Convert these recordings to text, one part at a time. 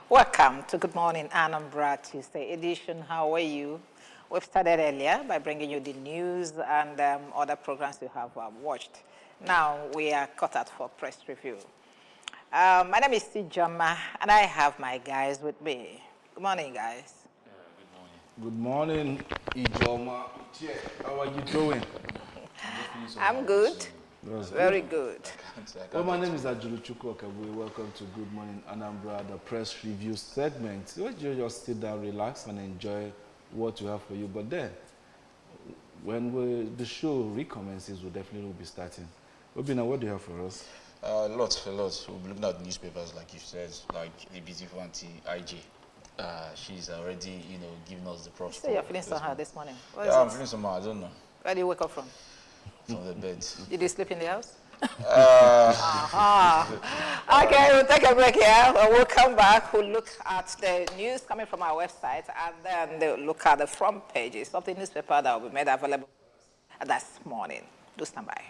Welcome to Good Morning Anambra Tuesday edition. How are you? We've started earlier by bringing you the news and other programs you have watched. Now we are cut out for press review. My name is Sijama, and I have my guys with me. Good morning, guys. Good morning, Ijoma. How are you doing? I'm good. Very good. Well, my name is Ajulu Chukwukabu. Welcome to Good Morning Anambra, the press review segment. You just sit down, relax, and enjoy what we have for you. But then, when the show recommences, we'll definitely be starting. Obina, what do you have for us? Lots. We'll be looking at newspapers, like you said, like the beautiful auntie IJ. She's already, giving us the props. So you're feeling somehow this morning? I'm feeling somehow. I don't know. Where do you wake up from? From the bed. Did you sleep in the house? Okay, we'll take a break here. We'll come back. We'll look at the news coming from our website, and then they'll look at the front pages of the newspaper that will be made available this morning. Do stand by.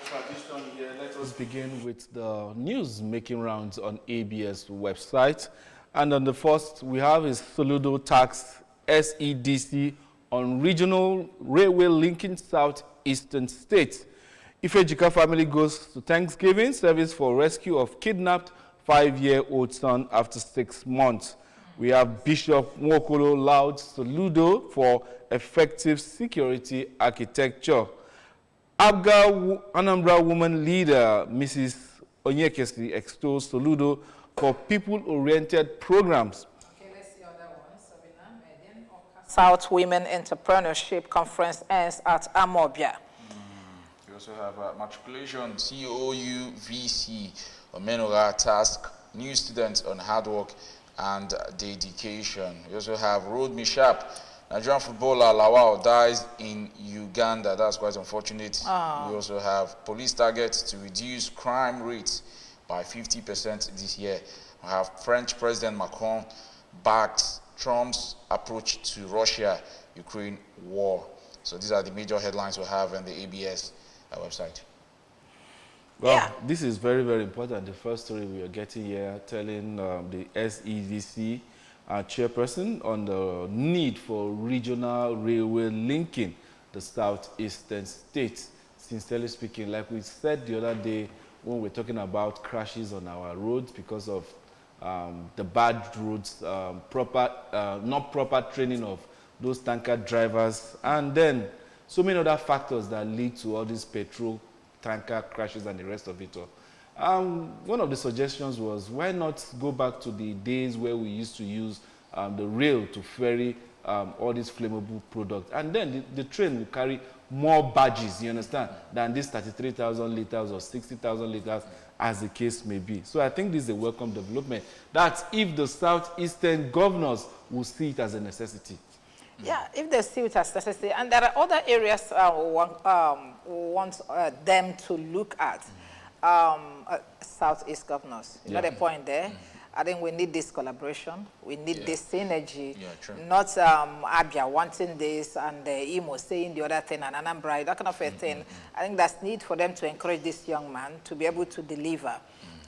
Tradition here. Let us begin with the news making rounds on ABS website. And on the first, we have is Soludo tax SEDC on regional railway linking southeastern states. Ifejika family goes to Thanksgiving service for rescue of kidnapped 5-year-old son after 6 months. We have Bishop Nwokolo lauds Soludo for effective security architecture. Abga Anambra woman leader, Mrs. Onyekesi, extols Soludo for people-oriented programs. Okay, let's see other ones. South Women Entrepreneurship Conference ends at Amobia. We also have matriculation, COU, VC, Omenora task, new students on hard work and dedication. We also have road mishap. Nigerian footballer Lawal dies in Uganda. That's quite unfortunate. We also have police targets to reduce crime rates by 50% this year. We have French President Macron backs Trump's approach to Russia-Ukraine war. So these are the major headlines we have on the ABS website. Well, This is very, very important. The first story we are getting here telling the SEDC chairperson on the need for regional railway linking the southeastern states. Sincerely speaking, like we said the other day when we're talking about crashes on our roads because of the bad roads, not proper training of those tanker drivers, and then so many other factors that lead to all these petrol tanker crashes and the rest of it all. One of the suggestions was, why not go back to the days where we used to use the rail to ferry all these flammable products, and then the train will carry more badges, you understand, than these 33,000 liters or 60,000 liters, as the case may be. So I think this is a welcome development. That's if the southeastern governors will see it as a necessity. Yeah, if they see it as necessary. And there are other areas we want them to look at. Southeast governors. You know the point there? I think we need this collaboration. We need this synergy. Yeah, true. Not Abia wanting this and Imo saying the other thing and Anambra, that kind of a thing. I think there's need for them to encourage this young man to be able to deliver.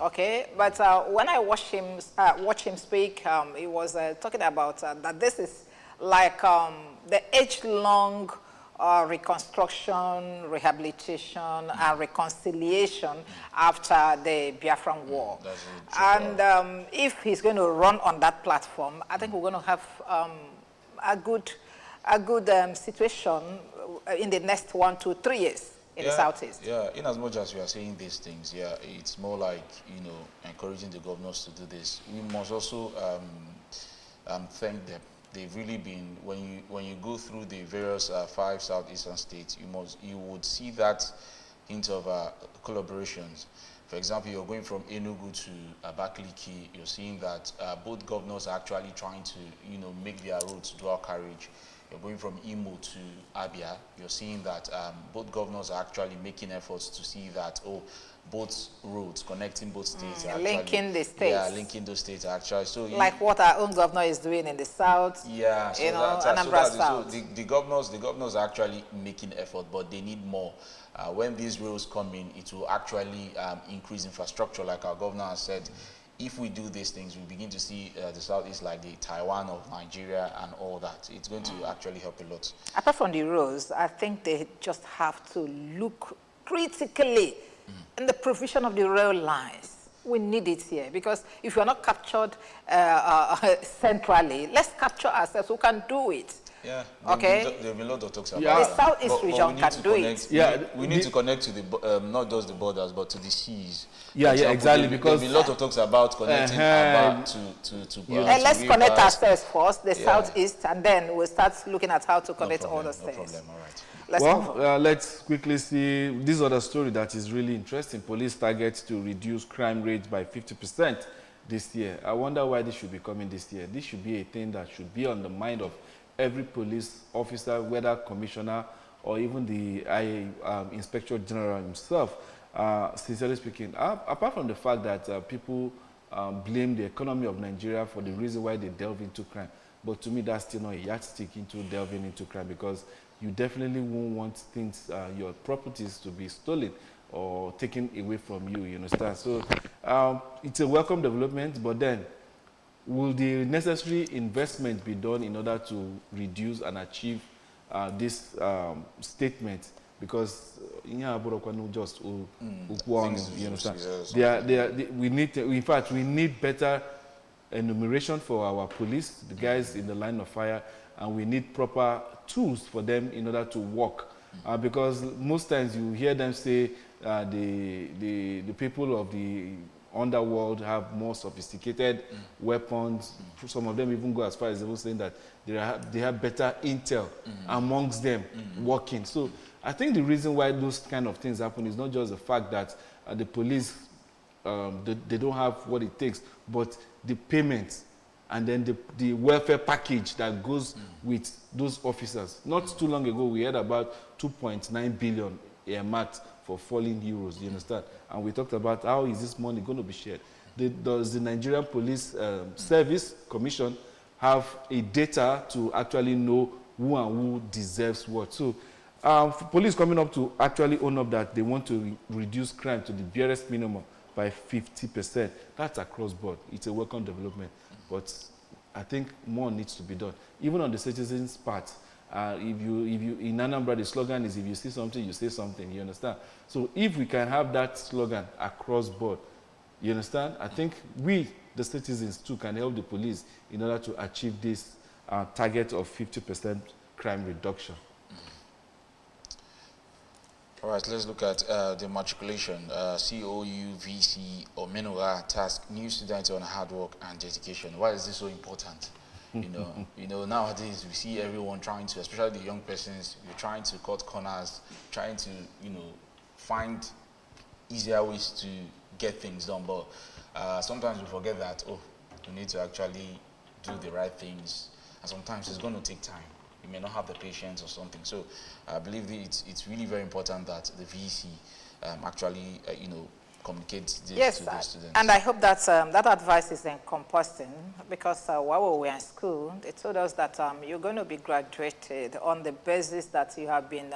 Okay, but when I watch him speak, he was talking about that this is like the age-long reconstruction, rehabilitation, and reconciliation after the Biafran War. And if he's going to run on that platform, I think we're going to have a good situation in the next 1 to 3 years in the Southeast. Yeah, in as much as we are saying these things, it's more like, encouraging the governors to do this. We must also thank them. They've really been, when you go through the various 5 southeastern states, you would see that hint of collaborations. For example, you're going from Enugu to Abakaliki, you're seeing that both governors are actually trying to, make their roads dual carriage. You're going from Imo to Abia, you're seeing that both governors are actually making efforts to see that, both roads connecting both states are actually, linking the states. Yeah, linking those states actually. So like what our own governor is doing in the south. Yeah, so Anambra South. So the governors are actually making effort, but they need more. When these roads come in, it will actually increase infrastructure, like our governor has said. If we do these things, we begin to see the Southeast like the Taiwan of Nigeria and all that. It's going to actually help a lot. Apart from the roads, I think they just have to look critically in the provision of the rail lines. We need it here because if you're not captured centrally, let's capture ourselves who can do it. Yeah. Okay. There have been a lot of talks about the Southeast region can do it. Yeah. We need to connect to the not just the borders but to the seas. Yeah, exactly. Because there have been a lot of talks about connecting Aba to let's connect ourselves first, the Southeast, and then we'll start looking at how to connect all the states. No problem. All right. Let's quickly see this other story that is really interesting. Police target to reduce crime rates by 50% this year. I wonder why this should be coming this year. This should be a thing that should be on the mind of every police officer, whether commissioner or even the Inspector General himself. Sincerely speaking, apart from the fact that people blame the economy of Nigeria for the reason why they delve into crime, but to me that's still not a yardstick into delving into crime, because you definitely won't want things, your properties to be stolen or taken away from you, you understand? So it's a welcome development, but then will the necessary investment be done in order to reduce and achieve this statement? Because just you understand? We need, in fact, we need better enumeration for our police, the guys in the line of fire, and we need proper tools for them in order to work. Because most times you hear them say the people of the underworld have more sophisticated weapons. Some of them even go as far as even saying that they have better intel amongst them working. So I think the reason why those kind of things happen is not just the fact that the police they don't have what it takes, but the payments and then the welfare package that goes with those officers. Not too long ago, we heard about 2.9 billion earmarked for fallen heroes, you understand? And we talked about how is this money going to be shared. Does the Nigerian Police Service Commission have a data to actually know who and who deserves what? So police coming up to actually own up that they want to reduce crime to the barest minimum by 50%. That's across board. It's a welcome development. But I think more needs to be done. Even on the citizens' part, if you in Anambra, the slogan is if you see something, you say something, you understand? So if we can have that slogan across board, you understand? I think we, the citizens too, can help the police in order to achieve this target of 50% crime reduction. All right, let's look at the matriculation. COU, VC, or Menora task new students on hard work and dedication. Why is this so important? You know, nowadays we see everyone trying to, especially the young persons, we're trying to cut corners, trying to, find easier ways to get things done. But sometimes we forget that, we need to actually do the right things. And sometimes it's going to take time. You may not have the patience or something. So I believe it's really very important that the VC actually, communicate this to Yes, the students. and I hope that that advice is encompassing, because while we were in school, they told us that you're going to be graduated on the basis that you have been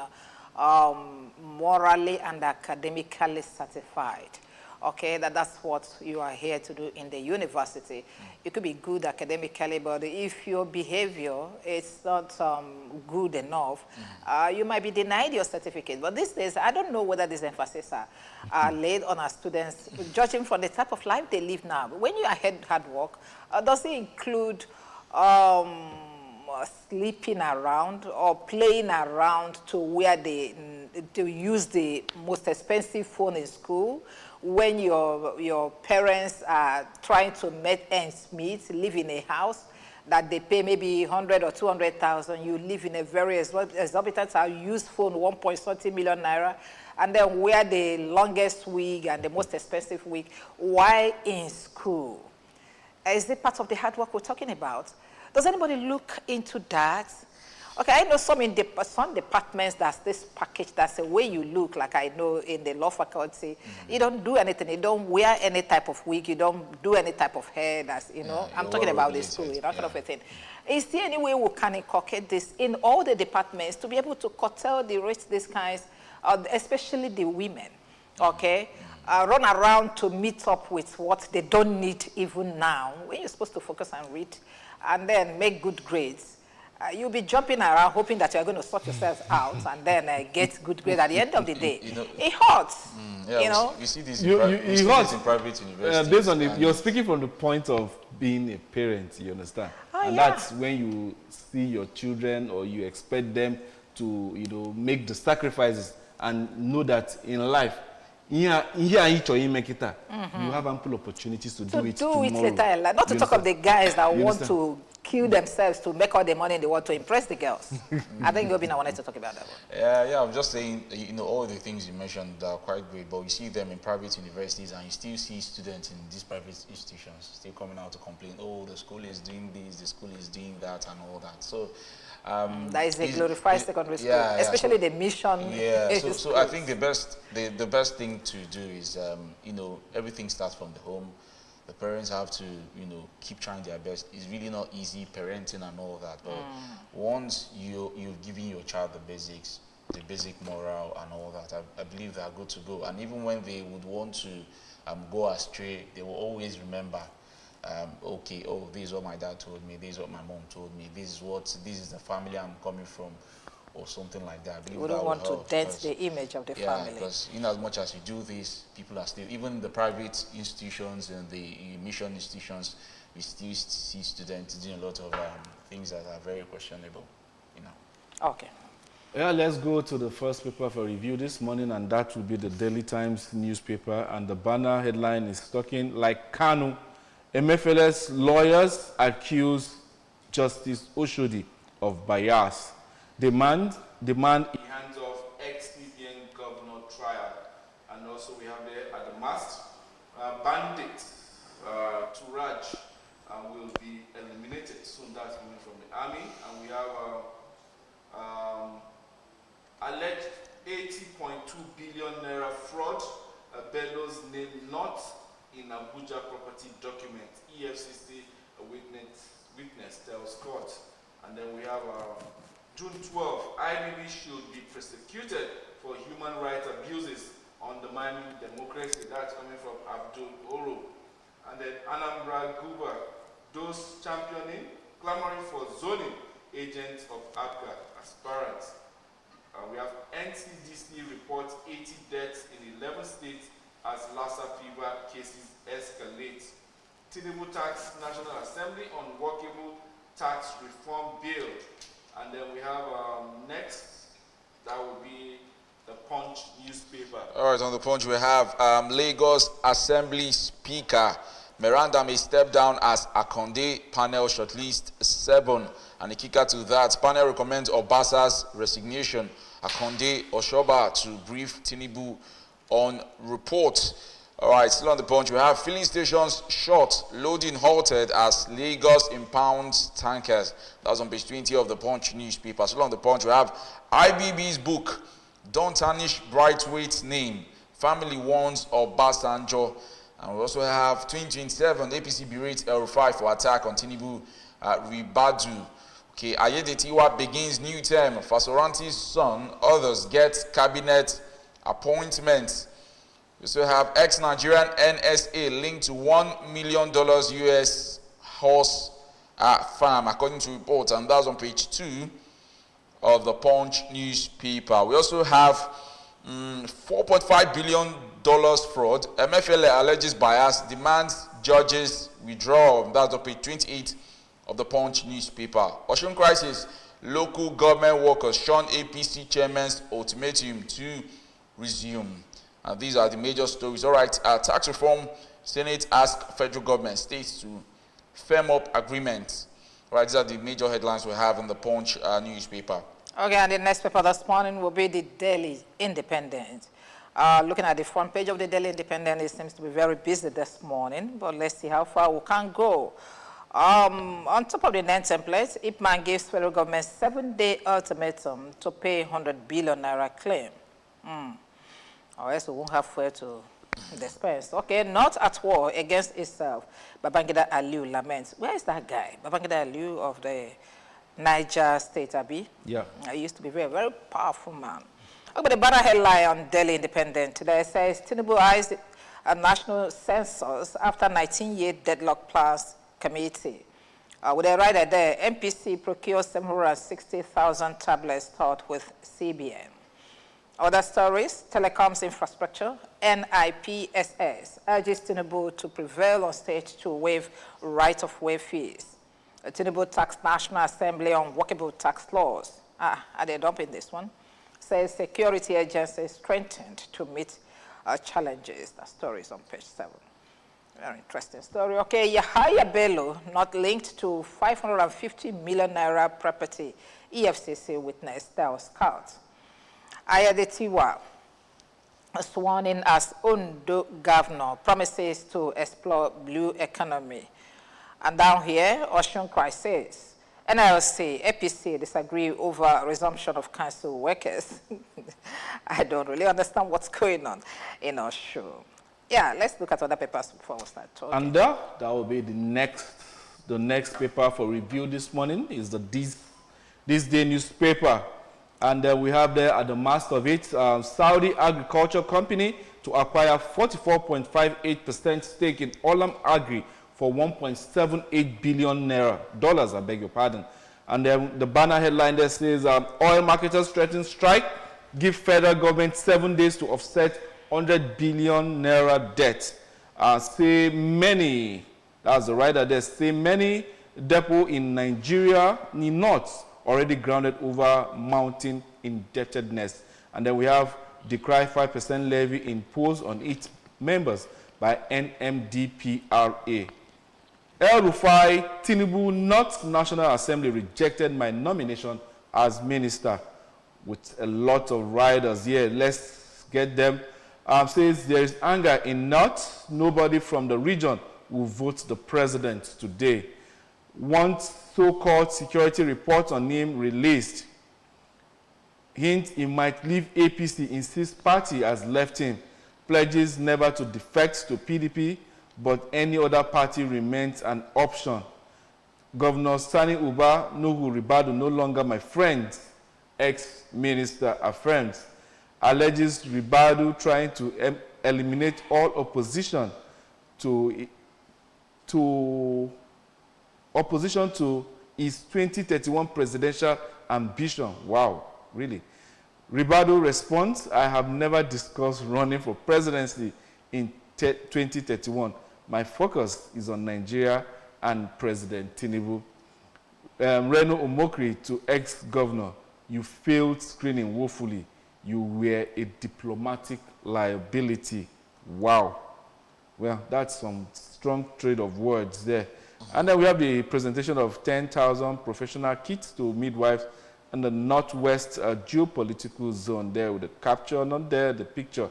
morally and academically certified. Okay, that's what you are here to do in the university. You could be good academically, but if your behavior is not good enough, you might be denied your certificate. But these days, I don't know whether these emphasis are laid on our students, judging from the type of life they live now. But when you are hard work, does it include sleeping around or playing around to where to use the most expensive phone in school, when your parents are trying to make ends meet, live in a house that they pay maybe 100 or 200,000, you live in a very exorbitant house, use phone 1.30 million naira, and then wear the longest wig and the most expensive wig while in school. Is it part of the hard work we're talking about? Does anybody look into that? Okay, I know some departments, that's this package, that's the way you look, like I know in the law faculty. You don't do anything, you don't wear any type of wig, you don't do any type of hair, that's, I'm talking about the school, that kind of a thing. Is there any way we can inculcate this in all the departments to be able to curtail the rates, these kinds, especially the women, okay? Run around to meet up with what they don't need even now, when you're supposed to focus and read, and then make good grades. You'll be jumping around hoping that you're going to sort yourself out and then get good grades at the end of the day. It hurts. You see this in private universities. Based on you're speaking from the point of being a parent, you understand? And that's when you see your children or you expect them to, make the sacrifices and know that in life, you have ample opportunities to do it tomorrow. Later, not to talk of the guys that want to kill themselves to make all the money they want to impress the girls. I think Gobina wanted to talk about that one. Yeah, I'm just saying, all the things you mentioned are quite great, but you see them in private universities and you still see students in these private institutions still coming out to complain, oh, the school is doing this, the school is doing that, and all that. So that is a glorified secondary school, especially the mission. Yeah, so I think the best thing to do is, everything starts from the home. The parents have to, keep trying their best. It's really not easy parenting and all that. But once you've given your child the basics, the basic moral and all that, I believe they are good to go. And even when they would want to go astray, they will always remember, okay, oh, this is what my dad told me, this is what my mom told me, this is the family I'm coming from, or something like that. We don't want to dent the image of the family. Yeah, because in as much as you do this, people are still, even the private institutions and the mission institutions, we still see students doing a lot of things that are very questionable, Okay. Yeah, let's go to the first paper for review this morning, and that will be the Daily Times newspaper. And the banner headline is talking like Kanu. MFLS lawyers accuse Justice Oshodi of bias. Demand in hands of ex-CBN governor trial. And also we have there at the mast, bandit Turaj will be eliminated soon. That's coming from the army. And we have alleged 80.2 billion naira fraud, Bellows name not in Abuja property document. EFCC witness tells court. And then we have June 12, IBB should be prosecuted for human rights abuses undermining democracy. That's coming from Abdul Oro. And then Anambra Guba, those championing, clamoring for zoning agents of APGA aspirants. We have NCDC reports 80 deaths in 11 states as Lassa fever cases escalate. Tinubu tax National Assembly on workable tax reform bill. And then we have next, that will be the Punch newspaper. All right, on the Punch we have Lagos Assembly Speaker Miranda may step down as Akonde panel shortlist 7. And the kicker to that, panel recommends Obasa's resignation. Akonde Oshoba to brief Tinubu on report. All right, still on the Punch, we have filling stations short, loading halted as Lagos impounds tankers. That's on page 20 of the Punch newspaper. Still on the Punch, we have IBB's book, Don't Tarnish Brightweight's Name. Family warns of Basanjo. And we also have 2027 APC berates El-Rufai for attack on Tinubu Ribadu. Okay, Ayedetiwa begins new term. Fasoranti's son, others get cabinet appointments. We also have ex-Nigerian NSA linked to $1 million US horse farm, according to reports, and that's on page 2 of the Punch newspaper. We also have $4.5 billion fraud. MFLA alleges bias, demands judges withdraw. That's on page 28 of the Punch newspaper. Ocean crisis, local government workers shun APC chairman's ultimatum to resume. And these are the major stories. All right, tax reform, Senate asks federal government, states to firm up agreements. All right, these are the major headlines we have in the Punch newspaper. Okay, and the next paper this morning will be the Daily Independent. Looking at the front page of the Daily Independent, it seems to be very busy this morning, but let's see how far we can go. On top of the 9 templates, Ipman gives federal government 7-day ultimatum to pay 100 billion naira claim. Or else we won't have fuel to dispense. Okay, not at war against itself. Babangida Aliu laments. Where is that guy? Babangida Aliu of the Niger State, Abi? Yeah. He used to be a very, very powerful man. Okay, but the banner headline on Daily Independent today says Tinubu eyes a national census after 19-year deadlock plans committee. With a rider there, MPC procures 760,000 tablets stored with CBN. Other stories, telecoms infrastructure, NIPSS urges Tinubu to prevail on stage to waive right-of-way fees. Tinubu tax National Assembly on workable tax laws. Are they dumping this one? Says security agencies strengthened to meet challenges. The story is on page 7. Very interesting story. Okay, Yahaya Bello, not linked to 550 million naira property. EFCC witness that was scout. Ayedetiwa, sworn in as Ondo governor, promises to explore blue economy. And down here, Ocean crisis. NLC, APC disagree over resumption of council workers. I don't really understand what's going on in our show. Yeah, let's look at other papers before we start talking. And that will be the next paper for review this morning is the This Day newspaper. And we have there at the mast of it, Saudi Agriculture Company to acquire 44.58% stake in Olam Agri for 1.78 billion naira, dollars, I beg your pardon. And then the banner headline there says, oil marketers threaten strike, give federal government 7 days to offset 100 billion naira debt. Say many, that's the rider there, say many depot in Nigeria, North, already grounded over mounting indebtedness. And then we have decry 5% levy imposed on its members by NMDPRA. El-Rufai, Tinubu, not National Assembly, rejected my nomination as minister. With a lot of riders here, let's get them. Says there is anger in North. Nobody from the region will vote the president today. One so-called security report on him released. Hint he might leave APC, insists party has left him. Pledges never to defect to PDP, but any other party remains an option. Governor Sani Uba, Nuhu Ribadu, no longer my friend, ex-minister affirms. Alleges Ribadu trying to eliminate all opposition to his 2031 presidential ambition. Wow, really? Ribadu responds, I have never discussed running for presidency in 2031. My focus is on Nigeria and President Tinubu. Reno Omokri to ex-governor, you failed screening woefully. You were a diplomatic liability. Wow. Well, that's some strong trade of words there. And then we have the presentation of 10,000 professional kits to midwives in the Northwest geopolitical zone there with the capture, not there, the picture.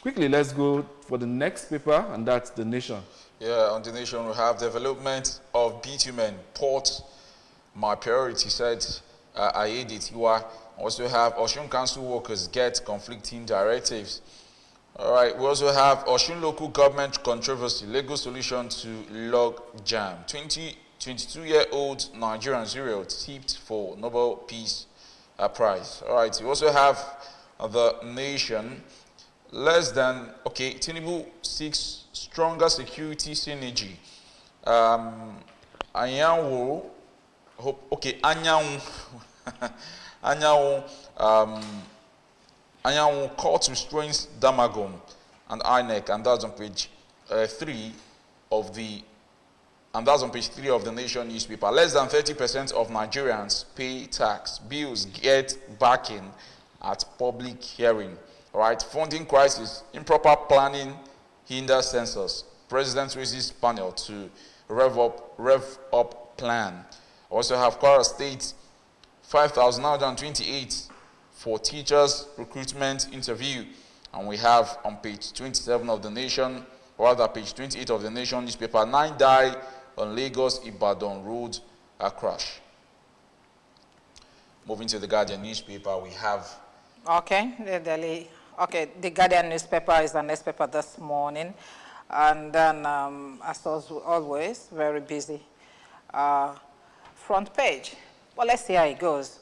Quickly, let's go for the next paper, and that's The Nation. Yeah, on The Nation, we have development of bitumen, port, my priority, said Ayedetiwa. Also have Osun Council workers get conflicting directives. All right, we also have Osun local government controversy, legal solution to log jam. 22-year-old Nigerian serial tipped for Nobel Peace Prize. All right, we also have the nation. Tinubu seeks stronger security synergy. Anyanwu, Anyanwu, Anyanwu court restrains Damagom and INEC, and that's on page 3 of the Nation newspaper. Less than 30% of Nigerians pay tax. Bills get backing at public hearing. All right, funding crisis, improper planning hinders census. President raises panel to rev up plan. Also have Kwara State 5,928 for teachers recruitment interview. And we have on page 27 of the Nation, or rather page 28 of the Nation newspaper, 9 die on Lagos-Ibadan road crash. Moving to the Guardian newspaper, we have... The Guardian newspaper is the next paper this morning. And then, as always, very busy. Front page. Well, let's see how it goes.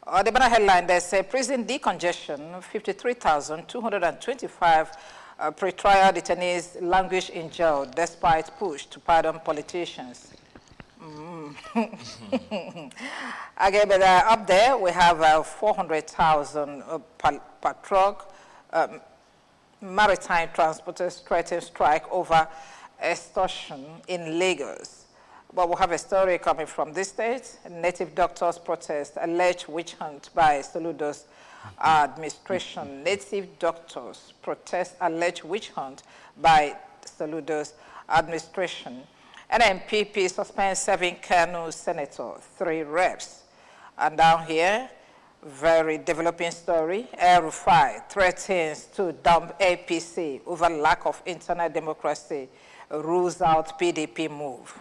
The banner headline, they say prison decongestion, 53,225 pre-trial detainees languish in jail despite push to pardon politicians. Again, but up there we have 400,000 per truck. Maritime transporters threaten strike over extortion in Lagos. But we have a story coming from this state. Native doctors protest alleged witch hunt by Soludo's administration. Native doctors protest alleged witch hunt by Soludo's administration. NMPP suspends 7 Kano senator, 3 reps. And down here, very developing story. El-Rufai threatens to dump APC over lack of internal democracy. Rules out PDP move.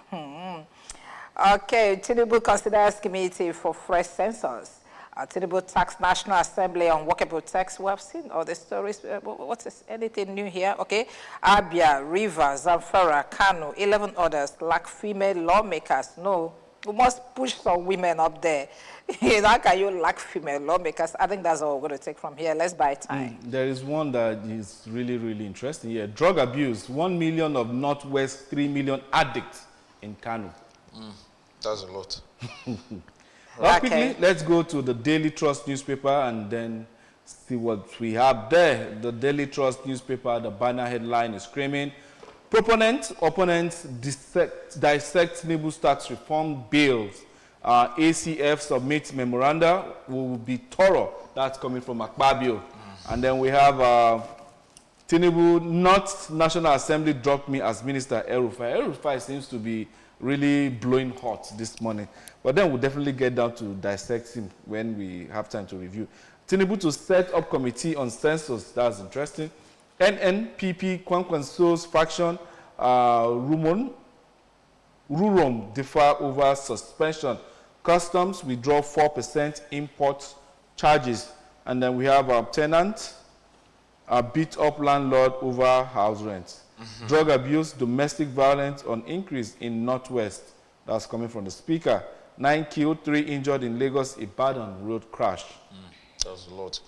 Okay, Tinubu considers committee for fresh census. Tinubu tax National Assembly on workable tax. We have seen all the stories. What is anything new here? Okay, Abia, Rivers, Zamfara, Kano, 11 others lack female lawmakers. No, we must push some women up there. How can you lack female lawmakers? I think that's all we're going to take from here. Let's buy time. There is one that is really, really interesting here. Drug abuse, 1 million of Northwest, 3 million addicts in Kano. That's a lot. Quickly, let's go to the Daily Trust newspaper and then see what we have there. The Daily Trust newspaper, the banner headline is screaming, opponents dissect Tinubu's tax reform bills. ACF submits memoranda, will be thorough. That's coming from Akpabio. And then we have Tinubu, not National Assembly dropped me as minister. El-Rufai seems to be really blowing hot this morning. But then we'll definitely get down to dissect him when we have time to review. Tinubu to set up committee on census. That's interesting. NNPP, Kwankwanso's faction, Rurum differ over suspension. Customs withdraw 4% import charges. And then we have tenant beat up landlord over house rent. Drug abuse, domestic violence on increase in Northwest. That's coming from the speaker. 9 killed, 3 injured in Lagos-Ibadan road crash. That's a lot.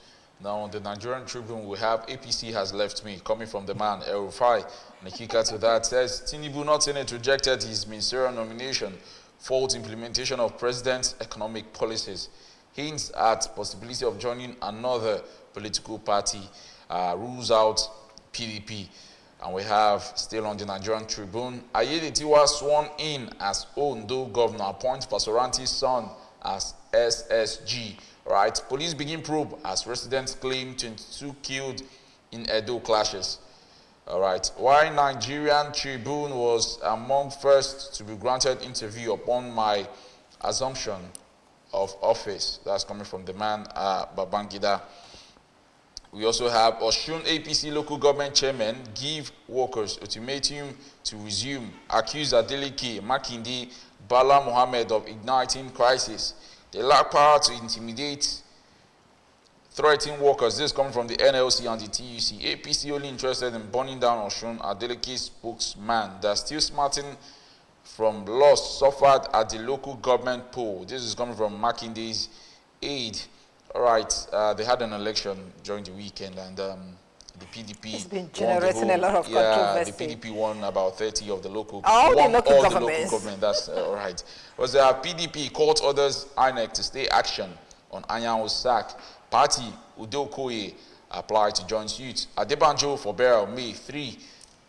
Now on the Nigerian Tribune, we have APC has left me, coming from the man, El-Rufai. And the kicker to that says, Tinubu not Senate rejected his ministerial nomination, faults implementation of president's economic policies, hints at possibility of joining another political party, rules out PDP. And we have, still on the Nigerian Tribune, Ayedetiwa sworn in as Ondo governor, appoints Pasoranti's son as SSG. Right, police begin probe as residents claim 22 killed in Edo clashes. All right, why Nigerian Tribune was among first to be granted interview upon my assumption of office. That's coming from the man, Babangida. We also have Osun APC local government chairman give workers ultimatum to resume, accuse Adeleke, Makinde, Bala Mohammed of igniting crisis. They lack power to intimidate threatening workers. This is coming from the NLC and the TUC. APC only interested in burning down Osun. Adeleke spokesman. They're still smarting from loss suffered at the local government poll. This is coming from Makinde's aide. All right, they had an election during the weekend, and the PDP it's been generating a lot of controversy. The PDP won about 30 of the local all the local the governments. local government. That's all right. Was PDP court orders INEC to stay action on Anyanwo's sack. Party Udokoye applied to join suit. Adebanjo for burial May 3.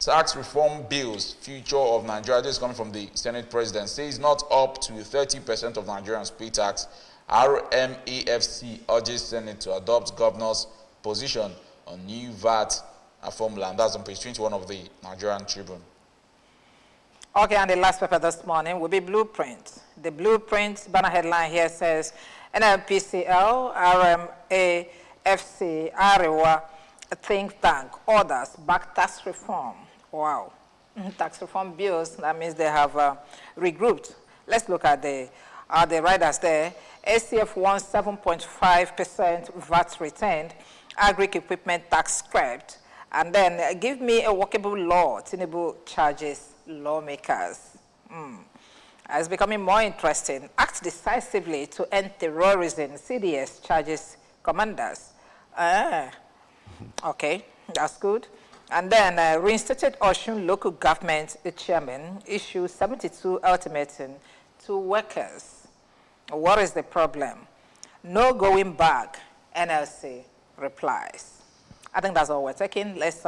Tax reform bills, future of Nigeria. This is coming from the Senate President. Says not up to 30% of Nigerians pay tax. RMAFC urges Senate to adopt governor's position on new VAT formula. And that's on page 21 of the Nigerian Tribune. Okay, and the last paper this morning will be Blueprint. The Blueprint banner headline here says, NLPCL, RMAFC, Arewa, think tank, orders, back tax reform. Wow. Tax reform bills, that means they have regrouped. Let's look at the riders there. ACF wants 7.5% VAT retained, agri-equipment tax scrapped, and then give me a workable law, Tinubu charges lawmakers. It's becoming more interesting. Act decisively to end terrorism, CDS charges commanders. Okay, that's good. And then reinstated Osun local government chairman issues 72 ultimatum to workers. What is the problem? No going back, NLC replies. I think that's all we're taking. Let's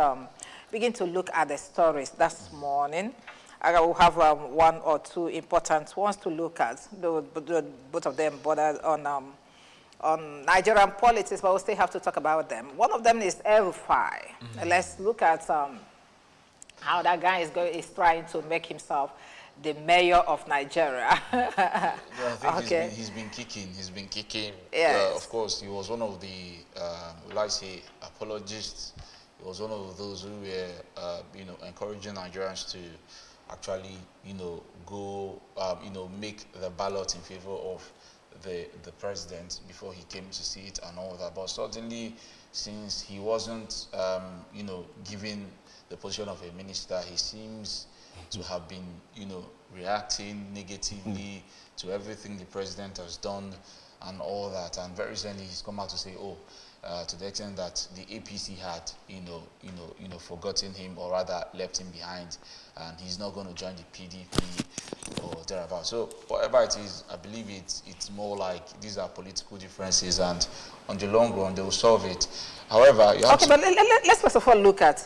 begin to look at the stories this morning. I will have one or two important ones to look at. Both of them border on Nigerian politics, but we'll still have to talk about them. One of them is El-Rufai. Let's look at how that guy is trying to make himself the mayor of Nigeria. I think he's been kicking. Yes. Of course, he was one of the, let's say, apologists. He was one of those who were, encouraging Nigerians to actually, go, make the ballot in favor of the president before he came to see it and all that. But certainly, since he wasn't, given the position of a minister, he seems to have been, reacting negatively to everything the president has done and all that. And very recently, he's come out to say, to the extent that the APC had, forgotten him or rather left him behind, and he's not going to join the PDP or thereabout. So whatever it is, I believe it's more like these are political differences, and on the long run they will solve it. However, but let's first of all look at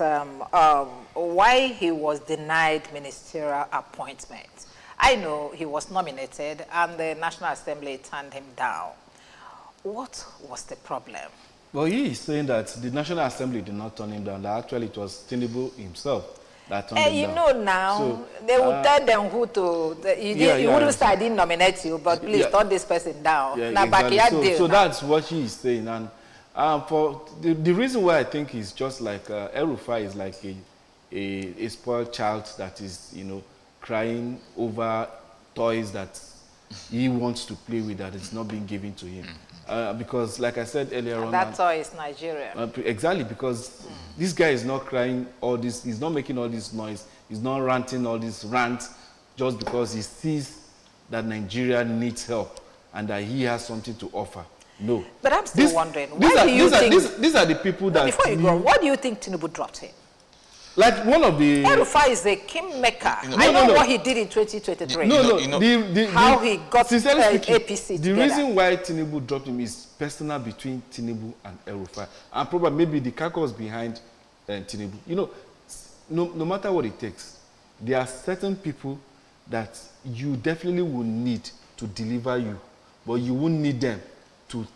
why he was denied ministerial appointment. I know he was nominated, and the National Assembly turned him down. What was the problem? Well, he is saying that the National Assembly did not turn him down. That actually it was Tinubu himself that turned him down. Now, so, they would tell them who to. You wouldn't say I didn't nominate you, but please turn this person down. Yeah, exactly. So that's what he is saying. And for the reason why I think he's just like El-Rufai is like a spoiled child that is, crying over toys that he wants to play with that is not being given to him. Because, like I said earlier on, that toy is Nigeria. Exactly, because this guy is not crying all this, he's not making all this noise, he's not ranting all this rant just because he sees that Nigeria needs help and that he has something to offer. No. But I'm still wondering, these are the people that... Before you go, what do you think Tinubu dropped him? Like one of the... El-Rufai is a kingmaker. I know what he did in 2023. How he got APC the together. reason why Tinubu dropped him is personal between Tinubu and El-Rufai. And probably maybe the caucus behind Tinubu. No matter what it takes, there are certain people that you definitely will need to deliver you, but you won't need them to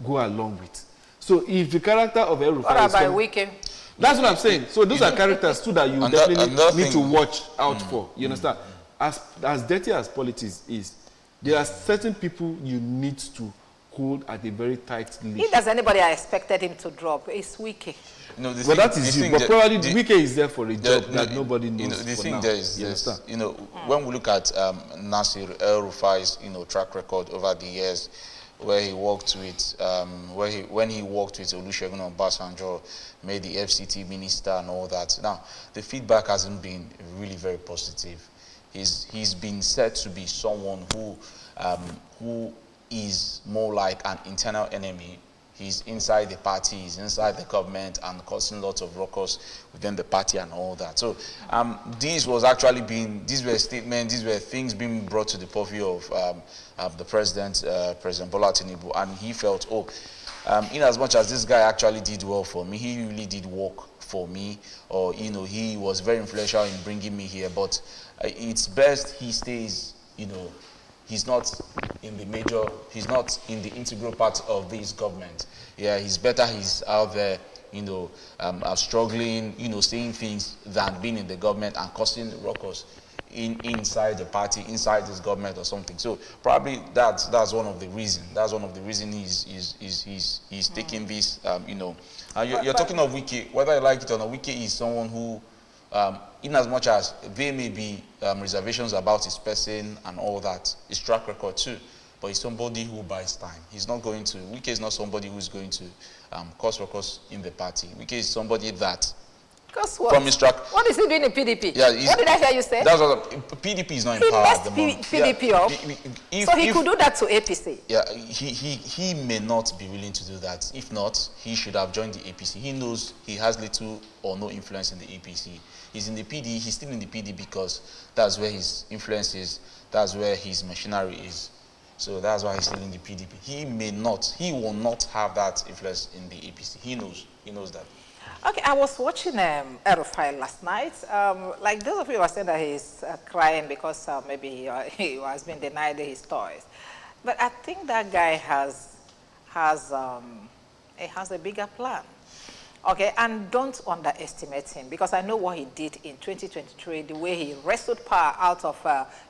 go along with. So if the character of El-Rufai what about Wike? That's what I'm saying. So those are characters too that you definitely need to watch out for. You understand? As dirty as politics is, there are certain people you need to hold at a very tight leash. If there's anybody I expected him to drop, it's Wike. But that is you. But probably Wike is there for a job that nobody knows. The thing there is this. When we look at Nasir El-Rufai's track record over the years, where he worked with, when he worked with Olusegun Obasanjo, made the FCT minister and all that. Now, the feedback hasn't been really very positive. He's been said to be someone who is more like an internal enemy. He's inside the party, he's inside the government and causing lots of ruckus within the party and all that. So these were statements, these were things being brought to the purview of the president, President Bola Tinubu, and he felt, in as much as this guy actually did well for me, he really did work for me, or he was very influential in bringing me here, but it's best he stays, he's not in the integral part of this government. Yeah, he's better he's out there, struggling, saying things than being in the government and causing ruckus inside the party, inside this government or something. So probably that's one of the reasons. That's one of the reasons he's taking this, You're talking of Wiki, whether you like it or not. Wiki is someone who, in as much as there may be reservations about his person and all that, his track record too, but he's somebody who buys time. Wiki is not somebody who's going to cause ruckus in the party. Wiki is somebody that, what? From his track. What is he doing in PDP? Yeah, what did I hear you say? That's what PDP is not in power at the moment. PDP up. So he could do that to APC. Yeah, he may not be willing to do that. If not, he should have joined the APC. He knows he has little or no influence in the APC. He's in the PD. He's still in the PD because that's where his influence is. That's where his machinery is. So that's why he's still in the PDP. He will not have that influence in the APC. He knows that. Okay, I was watching Erufai last night. Like those of you who are saying that he's crying because maybe he has been denied his toys. But I think that guy has a bigger plan. Okay, and don't underestimate him, because I know what he did in 2023, the way he wrestled power out of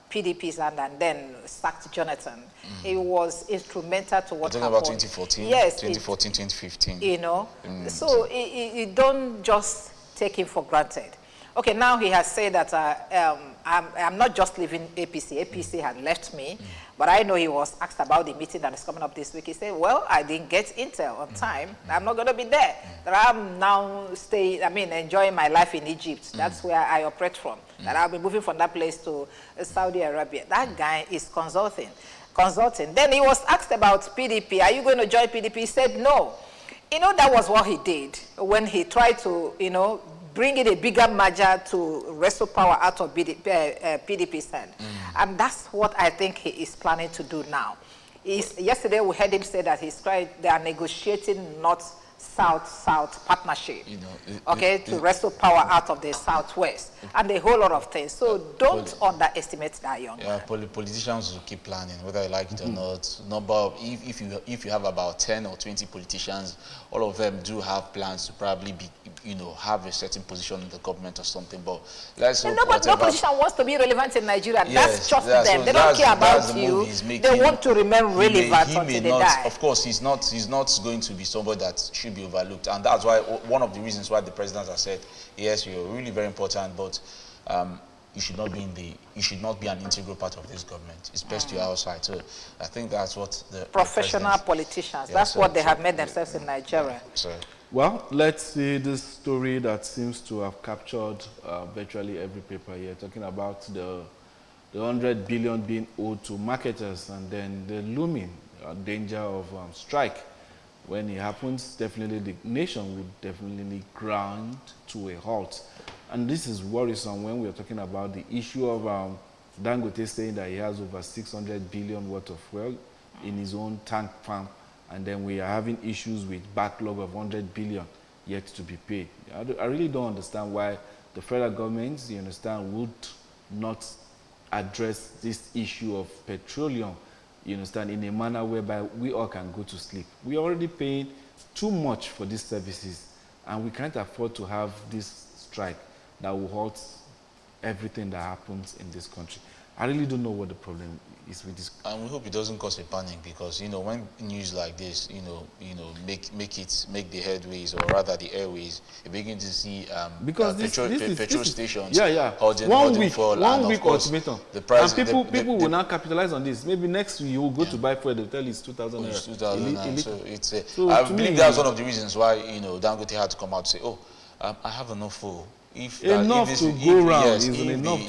PDP's and then sacked Jonathan. He was instrumental to what happened. About 2014? Yes. 2014, 2015. So you don't just take him for granted. Okay, now he has said that I'm not just leaving APC. APC had left me, but I know he was asked about the meeting that is coming up this week. He said, well, I didn't get intel on time. I'm not going to be there. That I'm now enjoying my life in Egypt. That's where I operate from. That I'll be moving from that place to Saudi Arabia. That guy is consulting. Then he was asked about PDP. Are you going to join PDP? He said no. That was what he did when he tried to, bring in a bigger merger to wrestle power out of PDP's hand. And that's what I think he is planning to do now. Yesterday we heard him say that they are negotiating North-South partnership, to wrestle power out of the Southwest, and a whole lot of things. So don't underestimate that young man. Politicians will keep planning, whether you like it or not. If you have about 10 or 20 politicians, all of them do have plans to probably be, have a certain position in the government or something. But let's hope no politician wants to be relevant in Nigeria. Yes, that's just them. So they don't care about you. They want to remain relevant until they die. Of course, he's not going to be somebody that should be overlooked, and that's why one of the reasons why the president has said, yes, you're really very important, but you should not be an integral part of this government. It's best you're outside. So I think that's what the professional politicians. That's what they have made themselves in Nigeria. Well, let's see this story that seems to have captured virtually every paper here, talking about the 100 billion being owed to marketers, and then the looming danger of strike. When it happens, definitely the nation would definitely ground to a halt. And this is worrisome when we're talking about the issue of Dangote saying that he has over 600 billion worth of fuel in his own tank farm, and then we are having issues with backlog of 100 billion yet to be paid. I really don't understand why the federal government, would not address this issue of petroleum, in a manner whereby we all can go to sleep. We are already paying too much for these services, and we can't afford to have this strike that will halt everything that happens in this country. I really don't know what the problem is with this. And we hope it doesn't cause a panic, because when news like this, make the headways, or rather the airways, you begin to see because petrol stations. Holding 1 week ultimatum. The price, and people will now capitalize on this. Maybe next week you will go to buy fuel, they'll tell you it's 2,000 It's naira. So I believe that's one of the reasons why Dangote had to come out to say, I have enough fuel. If the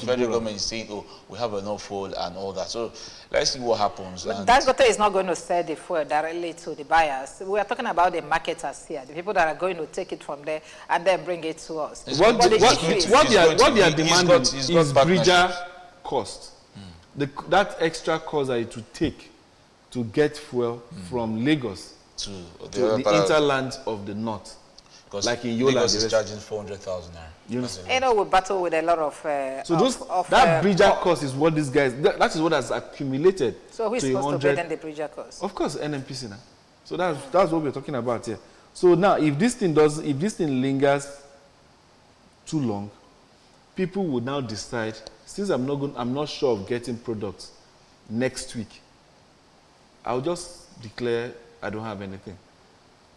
federal government is saying, we have enough fuel and all that. So let's see what happens. But Dangote is not going to sell the fuel directly to the buyers. We are talking about the marketers here, the people that are going to take it from there and then bring it to us. What they are demanding is bridger cost. That extra cost that it would take to get fuel from Lagos to the hinterland of the north. Like in Yola, Lagos is charging 400,000 naira. We battle with a lot of. That bridger cost is what these guys. That is what has accumulated. So who is supposed to pay then the bridger cost? Of course, NNPC now. So that's what we're talking about here. So now, if this thing lingers too long, people would now decide. Since I'm not sure of getting products next week, I'll just declare I don't have anything.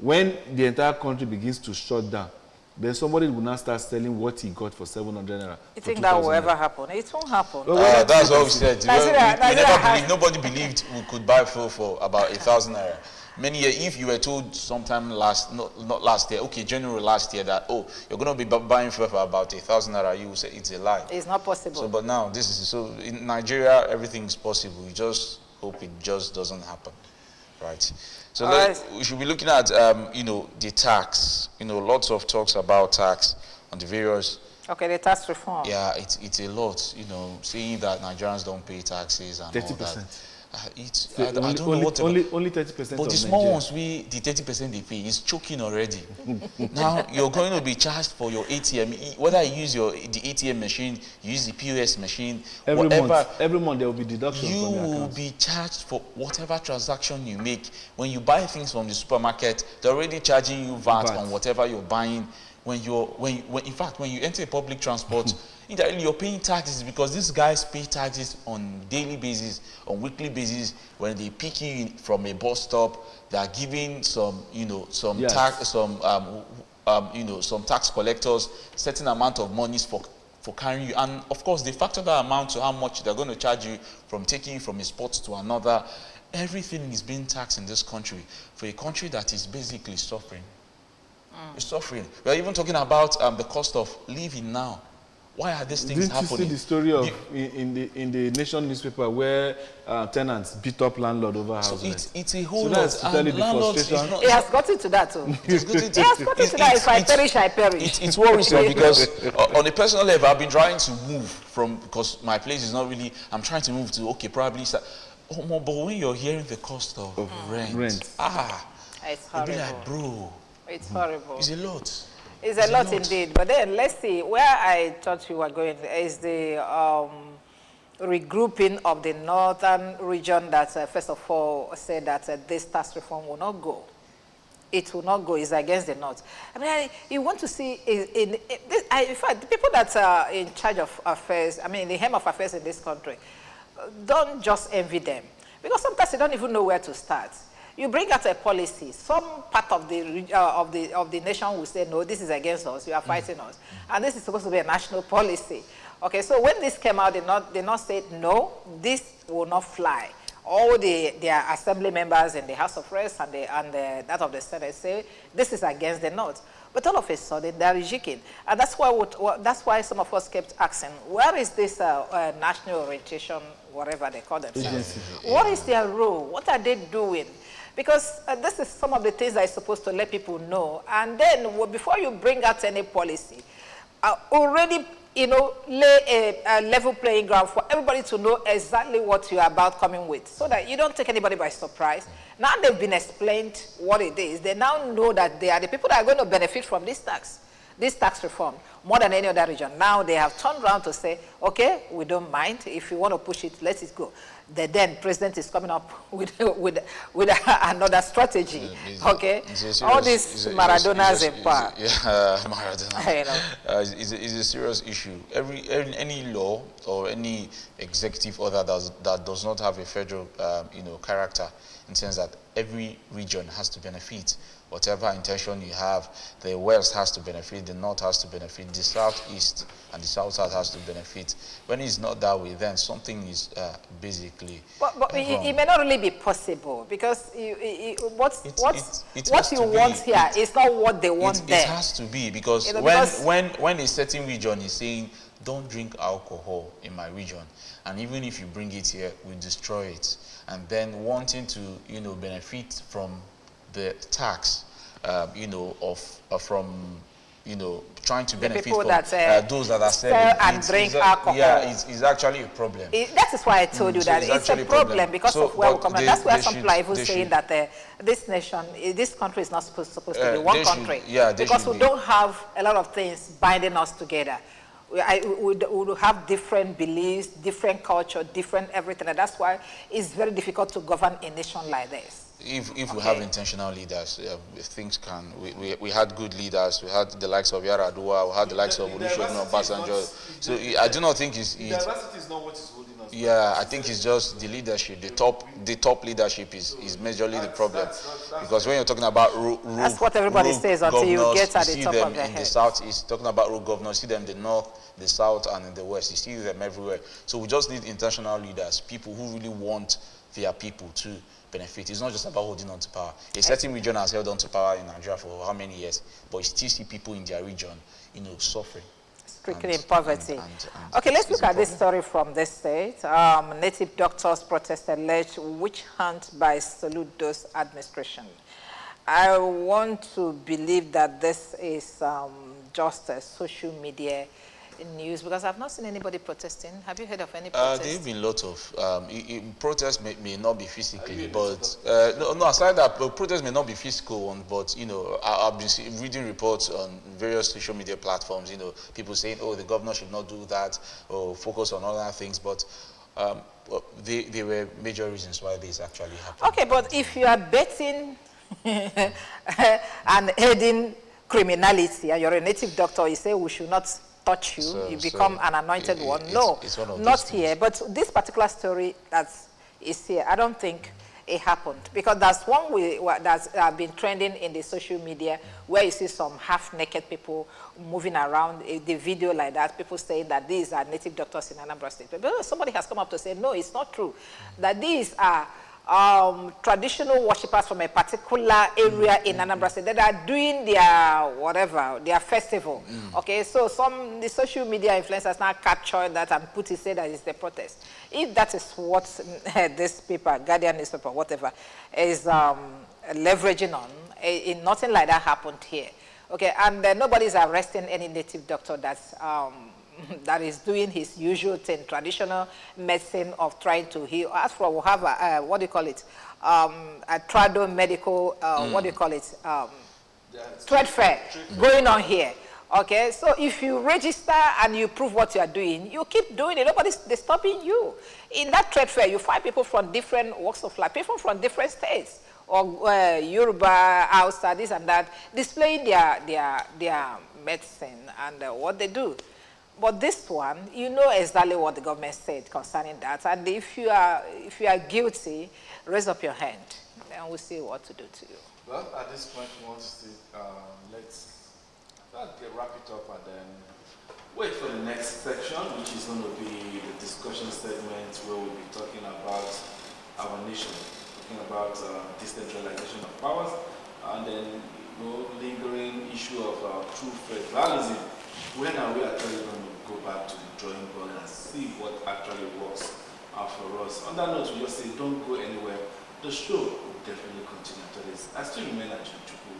When the entire country begins to shut down, then somebody will now start selling what he got for 700 naira. You think that will ever happen? It won't happen. That's what we said. Nobody believed we could buy fuel for about 1,000 naira. Many years, if you were told sometime not last year, January last year, that you're going to be buying fuel for about 1,000 naira, you will say it's a lie. It's not possible. So, but now in Nigeria, everything is possible. We just hope it just doesn't happen, right? So we should be looking at, the tax. Lots of talks about tax on the various. Okay, the tax reform. Yeah, it's a lot. Saying that Nigerians don't pay taxes and 30%. All that. I don't know what. Only 30%. But the small ones, the 30% they pay is choking already. Now you're going to be charged for your ATM, whether you use the ATM machine, you use the POS machine, every month there will be deductions. You will be charged for whatever transaction you make. When you buy things from the supermarket, they're already charging you VAT on whatever you're buying. When you enter public transport, indirectly you're paying taxes, because these guys pay taxes on daily basis, on weekly basis. When they pick you from a bus stop, they are giving some tax collectors certain amount of monies for carrying you, and of course they factor that amount to how much they're going to charge you from taking you from a spot to another. Everything is being taxed in this country, for a country that is basically suffering. It's suffering. We are even talking about the cost of living now. Why are these things happening? Didn't you see the story of in the Nation newspaper where tenants beat up landlord over house rent? So it's a whole lot. That's to tell you the frustration. It has gotten to that too. It has gotten to that. If I perish, I perish. It's worrisome, because on a personal level, I've been trying to move because my place is not really. I'm trying to move to probably. But when you're hearing the cost of rent, it's horrible. You'll be like, bro. It's horrible. It's a lot. It's a lot indeed. But then let's see, where I thought you were going is the regrouping of the northern region that first of all said that this tax reform will not go. It will not go. It's against the north. I mean, you want to see, in fact, the people that are in charge of affairs, the hem of affairs in this country, don't just envy them. Because sometimes they don't even know where to start. You bring out a policy, some part of the nation will say, no, this is against us, you are fighting us. And this is supposed to be a national policy. Okay, so when this came out, they not said, no, this will not fly. All their assembly members in the House of Reps and that of the Senate say, this is against the North. But all of a sudden, they are rejigging. And that's why some of us kept asking, where is this national orientation, whatever they call themselves? What is their role? What are they doing? Because this is some of the things that are supposed to let people know. And then before you bring out any policy, already lay a level playing ground for everybody to know exactly what you are about coming with, so that you don't take anybody by surprise. Now they've been explained what it is. They now know that they are the people that are going to benefit from this tax reform. more than any other region. Now they have turned around to say, okay, we don't mind. If you want to push it, let it go. The then president is coming up with another strategy. Okay, all these Maradonas in power. Yeah, Maradona. You know. It's a serious issue. Any law or any executive order that does not have a federal, character, in the sense that every region has to benefit. Whatever intention you have, the West has to benefit, the North has to benefit, the Southeast and the South-South has to benefit. When it's not that way, then something is basically But it may not really be possible, because what you want here is not what they want there. It has to be, because when a certain region is saying, don't drink alcohol in my region, and even if you bring it here, we destroy it, and then wanting to benefit from the tax, from trying to benefit from those that are selling and drink alcohol. Yeah, it's actually a problem. That is why I told you that it's a problem because of where we come from. That's why some people are even saying that this country is not supposed to be one country. Because we don't have a lot of things binding us together. We have different beliefs, different culture, different everything, and that's why it's very difficult to govern a nation like this. If we have intentional leaders, things can. We had good leaders. We had the likes of Yaradua. We had the likes of Olusegun Obasanjo. So I do not think it's diversity is not what is holding us. Yeah, I think it's just the leadership. The top leadership is majorly the problem. Because when you're talking about that's what everybody says until you get at the top of their head. In the South, is talking about road governors. See them in the North, the South, and in the West. You see them everywhere. So we just need intentional leaders, people who really want their people to benefit. It's not just about holding on to power. A certain region has held on to power in Nigeria for how many years, but you still see people in their region, suffering. Strictly in poverty. Okay, let's look at this story from this state. Native doctors protest alleged witch hunt by Soludo's administration. I want to believe that this is just a social media news, because I've not seen anybody protesting. Have you heard of any protests? There have been lots of protests. May not be physically, but no. Aside that, protests may not be physical one. But I've been reading reports on various social media platforms. People saying, "Oh, the governor should not do that," or focus on other things. But there were major reasons why this actually happened. Okay, but if you are betting and aiding criminality, and you're a native doctor, you say we should not touch you, you become an anointed one. No, not here. But this particular story that is here, I don't think it happened, because that's one that's been trending in the social media, where you see some half-naked people moving around, the video like that, people saying that these are native doctors in Anambra State. But somebody has come up to say, no, it's not true, that these are traditional worshippers from a particular area in Anambra State that are doing their festival. Okay, so the social media influencers now capture that and say that it's the protest. If that is what this paper, Guardian newspaper, whatever, is leveraging on, nothing like that happened here. Okay, and nobody is arresting any native doctor that is doing his usual thing, traditional medicine of trying to heal. As for we have a trado medical, trade fair going on here. Okay, so if you register and you prove what you are doing, you keep doing it. Nobody's stopping you. In that trade fair, you find people from different walks of life, people from different states, or Yoruba, Hausa, this and that, displaying their medicine and what they do. But this one, you know exactly what the government said concerning that. And if you are guilty, raise up your hand, and we'll see what to do to you. Well, at this point, we want to see, let's wrap it up and then wait for the next section, which is going to be the discussion segment, where we'll be talking about our nation, talking about decentralization of powers, and then lingering issue of true federalism. When are we actually going to go back to the drawing board and see what actually works for us? On that note, we just say don't go anywhere. The show will definitely continue after this. I still remain at Chuku.